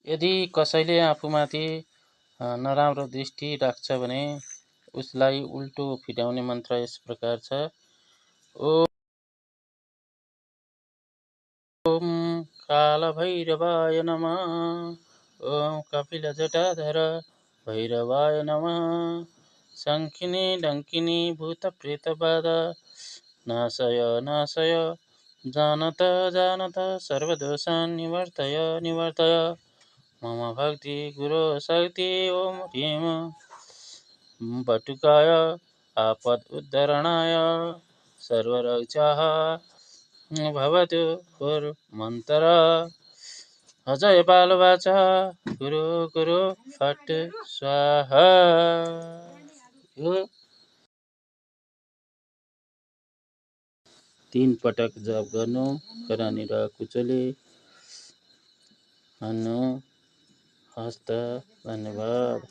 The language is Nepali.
यदि कसैले आफूमाथि नराम्रो दृष्टि राख्छ भने उसलाई उल्टो फिटाउने मन्त्र यस प्रकार छ। ओम कालभैरवाय नमः। ओम कपिलजटाधर भैरवाय नमः। शङ्खिनी डङ्किनी भूतप्रेतबाधा नाशय नाशय। जानत जानत सर्वदोषान् निवर्तय निवर्तय। मम भक्ति गुरो शक्ति ओम ह्रीं बटुकाय आपद उद्धरणाय सर्वरक्षाः भवतु मन्त्र। अजय बालवाचा गुरु गुरु फट स्वाहा। यो 3 पटक जप गर्नु। खरानी र कुचले हान्नु। हस्त। धन्यवाद।